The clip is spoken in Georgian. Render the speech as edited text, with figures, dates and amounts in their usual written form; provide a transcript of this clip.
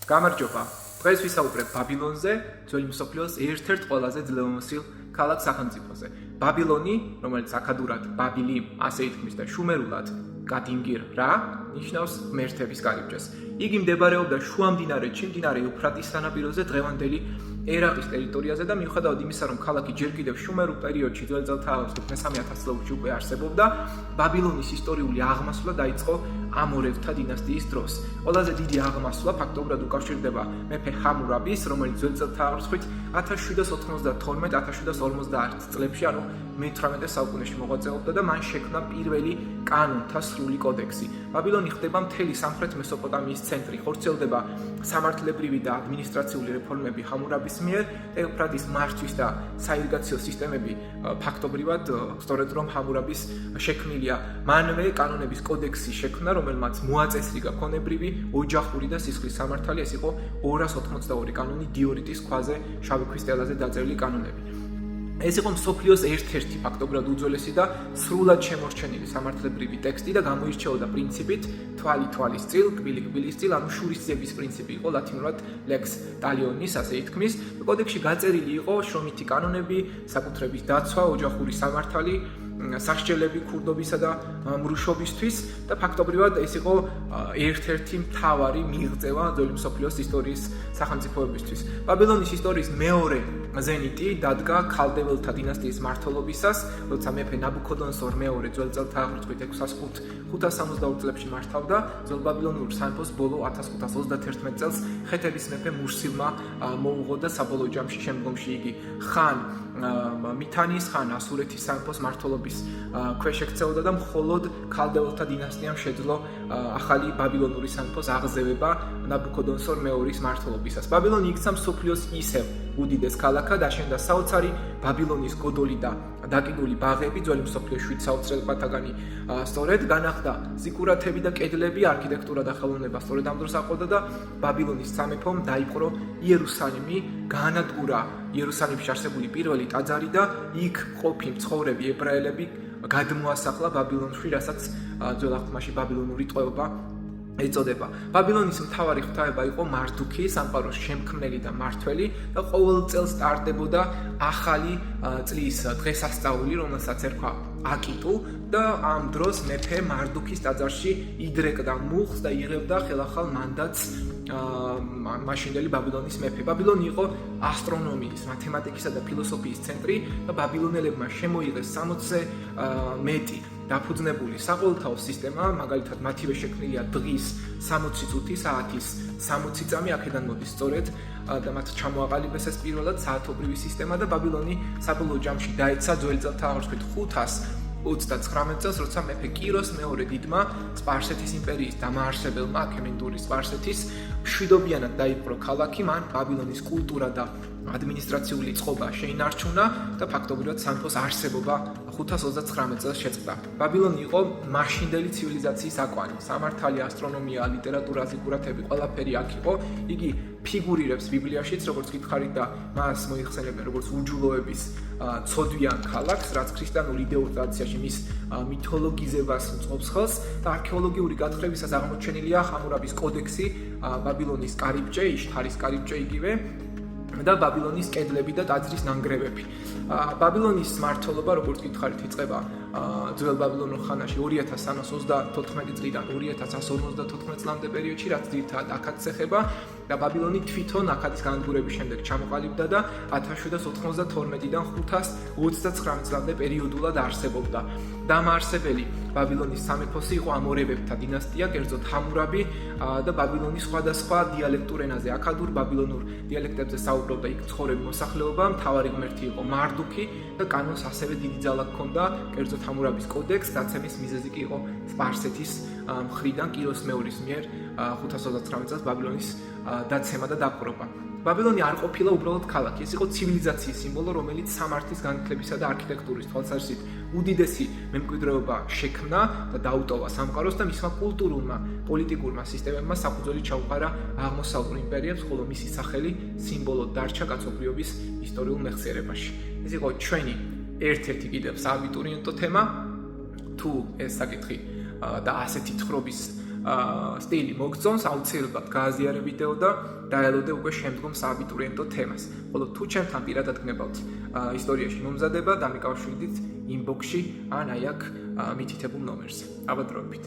გამარჯობა. დღეს ვისაუბრებ ბაბილონზე, ძველი მსოფლიოს ერთ-ერთ ყველაზე ძლევამოსილ ქალაქ სახელმწიფოზე. ბაბილონი, რომელიც აქადურად ბაბილი, ასე ითქმის და შუმერულად გადინგირ რა, ნიშნავს ღმერთების კარიბჭეს. იგი მდებარეობდა შუამდინარეთში, მდინარე ეუფრატის სანაპიროზე, დღევანდელი ერაყის ტერიტორიაზე და მიუხედავად იმისა, რომ ქალაქი ჯერ კიდევ შუმერულ პერიოდში ძველი წელთა მე-3000 წლებში უკვე არსებობდა, ბაბილონის ისტორიული აღმასვლა დაიწყო ამორევთა დინასტიის დროს. ყველაზე დიდი აღმასვლა ფაქტობრივად უკავშირდება მეფე ჰამურაბის, რომელიც ძველი წელთა 1792-1750 წლებში, ანუ მე-18 საუკუნეში მოღვაწეობდა და მან შექმნა პირველი კანონთა სრული კოდექსი. ბაბილონი ხდება მთელი სამხრეთ მესოპოტამიის ცენტრი, ხორციელდება სამართლებრივი და ადმინისტრაციული რეფორმები ჰამურაბის მიერ, ეუფრატის მართვის და საირიგაციო სისტემები ფაქტობრივად სწორედ რომ ჰამურაბის შექმნილია. მანვე კანონების კოდექსი შექმნა, რომელმაც მოაწესრიგა ქონებრივი, ოჯახური და სისხლის სამართალი, ეს იყო 282 კანონი დიორიტის ქვაზე შავი ქვის ტელაზე დაწერილი კანონები. ეს იყო მსოფლიოს ერთ-ერთი ფაქტობრივად უძველესი და სრულად შემორჩენილი სამართლებრივი ტექსტი და გამოირჩეოდა პრინციპით თვალი თვალის წილ, კბილი კბილის წილ, ანუ შურისძიების პრინციპი იყო ლათინურად lex talionis, ასე ითქმის. კოდექსში გაწერილი იყო შრომითი კანონები, საკუთრების დაცვა, ოჯახური სამართალი, სასჯელები ქურდობისა და მრუშობისთვის და ფაქტობრივად ეს იყო ერთ-ერთი მთავარი მიღწევა ძველი მსოფლიოს ისტორიის სახელმწიფოებისთვის. ბაბილონის ისტორიის მეორე ზენიტი დადგა ქალდეველთა დინასტიის მმართველობისას, როცა მეფე ნაბუქოდონოსორ მეორე ძველი წელთა 562 წლებში მართავდა ძველ ბაბილონურ სამეფოს ბოლო 1531 წელს ხეთების მეფე მურსილმა მოუღო და საბოლოო ჯამში შემდგომში იგი ხან მითანის ხან ასურეთის სამეფოს მმართველობის ქვეშ ექცეოდა და მხოლოდ ქალდეველთა დინასტიამ შეძლო ახალი ბაბილონური სამეფოს აღზევება ნაბუქოდონოსორ მეორის მმართველობისას. ბაბილონი იქცა მსოფლიოს ისევ უდიდეს ქალაქად, აშენდა საოცარი ბაბილონის გოდოლი და დაკიდული ბაღები, ძველი მსოფლიოს 7 საოცრად პათაგანი სწორედ განახდა ზიკურათები და კედლები, არქიტექტურა და ხელოვნება სწორედ ამ დროს აყვდა და ბაბილონის სამეფომ დაიპყრო იერუსალიმი, გაანადგურა იერუსალიმში არსებული პირველი ტაძარი და იქ ყოფი მცხოვრები ებრაელები გადმოასახლა ბაბილონში, რასაც ძველ აღთქმაში ბაბილონური ტყვეობა ეწოდება. ბაბილონის მთავარი ღვთაება იყო მარდუქი, სამყაროს შემქმნელი და მმართველი და ყოველ წელს ტარდებოდა ახალი წლის დღესასწაული, რომელსაც ერქვა აკიტუ და ამ დროს მეფე მარდუქის ტაძარში იდრეკდა მუხს და იღებდა ხელახალ მანდატს მაშინდელი ბაბილონის მეფე. ბაბილონი იყო ასტრონომიის, მათემატიკისა და ფილოსოფიის ცენტრი და ბაბილონელებმა შემოიღეს 60-ზე მეტი დაფუძნებული საყოველთაო სისტემა, მაგალითად მათივე შექმნილია დღის 60 წუთი, საათის 60 წამი, აქედან მოდის სწორედ და მათ ჩამოაყალიბეს ეს პირველად საათობრივი სისტემა და ბაბილონი საბოლოო ჯამში დაეცა ძველი წელთა 529 წელს, როცა მეფე კიროს მეორე დიდმა სპარსეთის იმპერიის დამაარსებელმა აქემენდურის სპარსეთის მშვიდობიანად დაიპყრო ქალაქი, მან ბაბილონის კულტურა და ადმინისტრაციული წყობა შეინარჩუნა და ფაქტობრივად სამეფოს არსებობა 529 წელს შეწყდა. ბაბილონი იყო მაშინდელი ცივილიზაციის აკვანი, სამართალი, ასტრონომია, ლიტერატურა, ზიკურათები, ყველაფერი აქ იყო. იგი ფიგურირებს ბიბლიაშიც, როგორც გითხარით და მას მოიხსენებენ როგორც უჯულოების ცოდვიან ქალაქს, რაც ქრისტიანულ იდეურ ტრადიციაში მის მითოლოგიზებას უწყობს ხელს და არქეოლოგიური გათხრებისას აღმოჩენილია ჰამურაბის კოდექსი, ბაბილონის კარიბჭე, იშთარის კარიბჭე იგივე და ბაბილონის კედლები და ტაძრის ნანგრევები. ბაბილონის მმართველობა, როგორც გითხარით, იწყება ძველ ბაბილონურ ხანაში 2334 წლიდან 2154 წლამდე პერიოდში, რაც ძირითადად აქადს ეხება და ბაბილონი თვითონ აქადის განადგურების შემდეგ ჩამოყალიბდა და 1792-დან 529 წლამდე პერიოდულად არსებობდა. დამაარსებელი ბაბილონის სამეფოსი იყო ამორევებთა დინასტია, კერძოდ ჰამურაბი და ბაბილონის სხვადასხვა დიალექტურ ენაზე აქადურ ბაბილონურ დიალექტებზე საუბრობდა იქ მცხოვრები მოსახლეობა, მთავარი ღმერთი იყო მარდუქი და კანონს ასევე დიდი ძალა ჰქონდა, კერძოდ ჰამურაბის კოდექსს, დაცემის მიზეზი კი იყო სპარსეთის მხრიდან კიროს მეორის მიერ 529 წელს ბაბილონის დაცემა და დაპყრობა. ბაბილონი არ ყოფილა უბრალოდ ქალაქი, ეს იყო ცივილიზაციის სიმბოლო, რომელიც სამართლის განათლებისა და არქიტექტურის თვალსაზრისით უდიდესი მემკვიდრეობა შექმნა და დაუტოვა სამყაროს და მისმა კულტურულმა, პოლიტიკურმა სისტემებმა საფუძველი ჩაუყარა აღმოსავლურ იმპერიებს, ხოლო მისი სახელი სიმბოლოდ დარჩა კაცობრიობის ისტორიულ მეხსიერებაში. ეს იყო ჩვენი ერთ-ერთი კიდევ სააბიტურიენტო თემა. თუ ეს საკითხი და ასეთი თხრობის სტილი მოგწონს, აუცილებლად გააზიარე ვიდეო და დაელოდე უკვე შემდგომ სააბიტურიენტო თემას. ხოლო თუ ჩემთან პირადად გნებავთ ისტორიაში მომზადება, დამიკავშირდით ინბოქსში ან აი აქ მითითებულ ნომერზე. აბა დროებით.